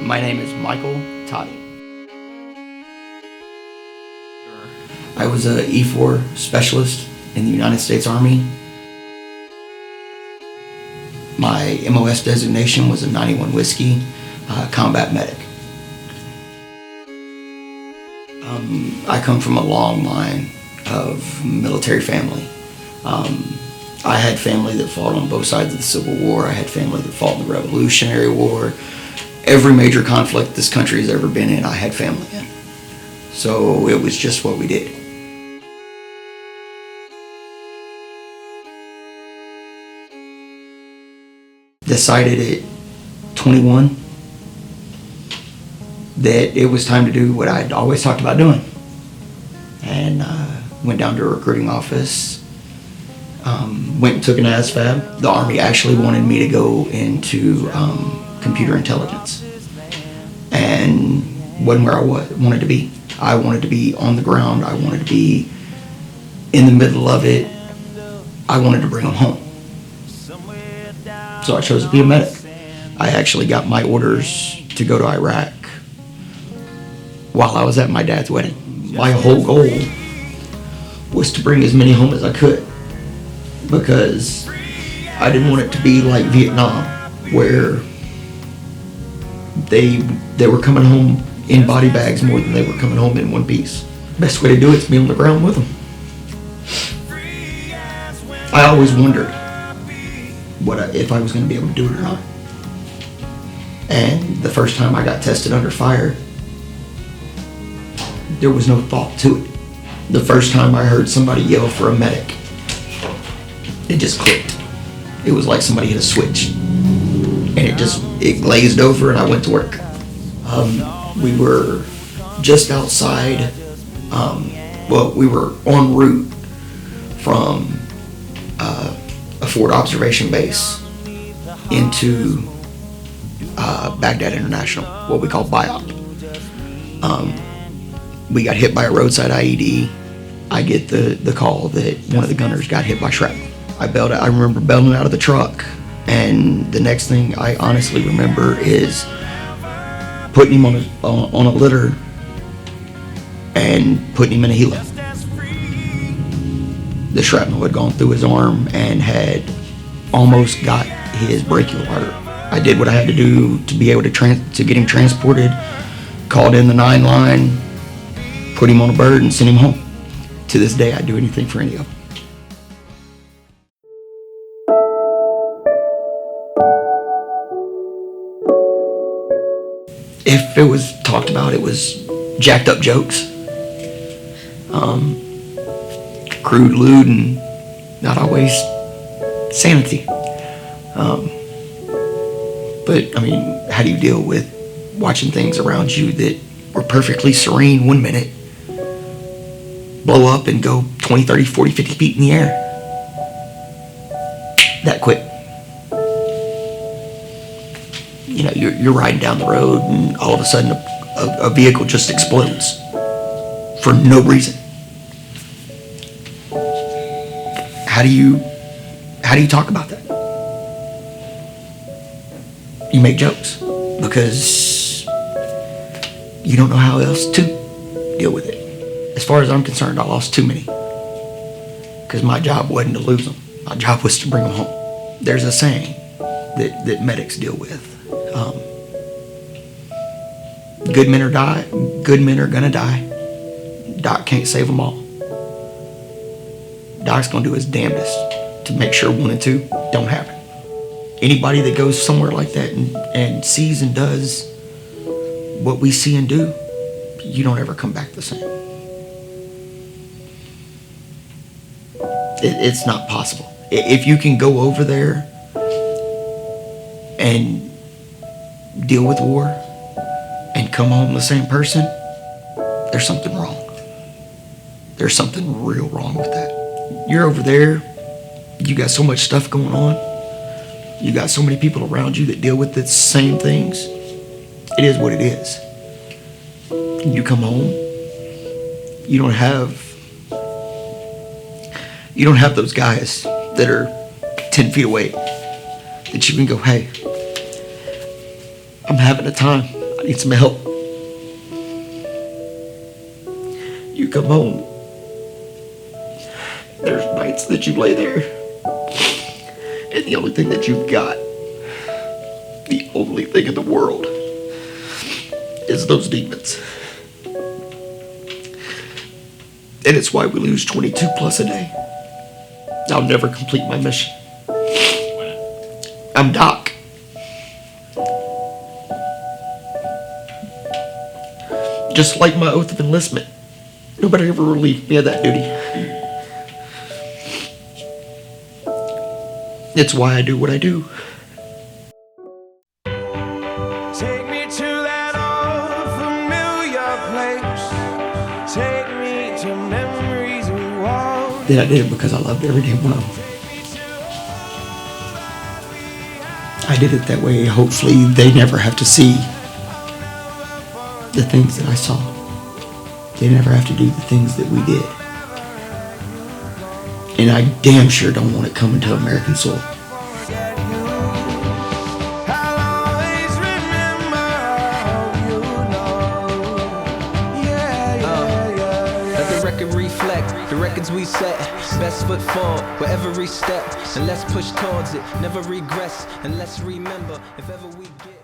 My name is Michael Toddy. I was a E4 specialist in the United States Army. My MOS designation was a 91 Whiskey combat medic. I come from a long line of military family. I had family that fought on both sides of the Civil War. I had family that fought in the Revolutionary War. Every major conflict this country has ever been in, I had family in. So it was just what we did. Decided at 21 that it was time to do what I'd always talked about doing. And went down to a recruiting office, went and took an ASVAB. The Army actually wanted me to go into computer intelligence. And wasn't where I wanted to be. I wanted to be on the ground. I wanted to be in the middle of it. I wanted to bring them home. So I chose to be a medic. I actually got my orders to go to Iraq while I was at my dad's wedding. My whole goal was to bring as many home as I could, because I didn't want it to be like Vietnam, where they were coming home in body bags more than they were coming home in one piece. Best way to do it is be on the ground with them. I always wondered if I was going to be able to do it or not. And the first time I got tested under fire, there was no thought to it. The first time I heard somebody yell for a medic, it just clicked. It was like somebody hit a switch, and it glazed over, and I went to work. We were just outside, we were en route from a forward observation base into Baghdad International, what we call BIOP. We got hit by a roadside IED. I get the call that one of the gunners got hit by shrapnel. I remember bailing out of the truck, and the next thing I honestly remember is putting him on a litter and putting him in a helo. The shrapnel had gone through his arm and had almost got his brachial artery. I did what I had to do to be able to get him transported, called in the 9 line, put him on a bird, and sent him home. To this day, I'd do anything for any of them. If it was talked about, it was jacked up jokes, crude, lewd, and not always sanity. But I mean, how do you deal with watching things around you that were perfectly serene one minute blow up and go 20, 30, 40, 50 feet in the air that quick? You know, you're riding down the road, and all of a sudden a vehicle just explodes for no reason. How do you talk about that? You make jokes because you don't know how else to deal with it. As far as I'm concerned, I lost too many, because my job wasn't to lose them. My job was to bring them home. There's a saying that medics deal with. Good men are gonna die. Doc can't save them all. Doc's gonna do his damnedest to make sure 1 and 2 don't happen. Anybody that goes somewhere like that and sees and does what we see and do, you don't ever come back the same. It's not possible. If you can go over there and deal with war and come home the same person, there's something wrong. There's something real wrong with that. You're over there, you got so much stuff going on, you got so many people around you that deal with the same things. It is what it is. You come home, you don't have those guys that are 10 feet away that you can go, hey, I'm having a time. I need some help. You come home. There's nights that you lay there, and the only thing that you've got, the only thing in the world, is those demons. And it's why we lose 22 plus a day. I'll never complete my mission. I'm Doc. Just like my oath of enlistment, nobody ever relieved me of that duty. It's why I do what I do. Take me to that old familiar place. Take me to memories we walked. Then I did it because I loved every damn one of them. I did it that way, hopefully they never have to see the things that I saw. They never have to do the things that we did. And I damn sure don't want it coming to American soil. Reflect the records we set, best foot forward with every step, and let's push towards it, never regress, and let's remember if ever we get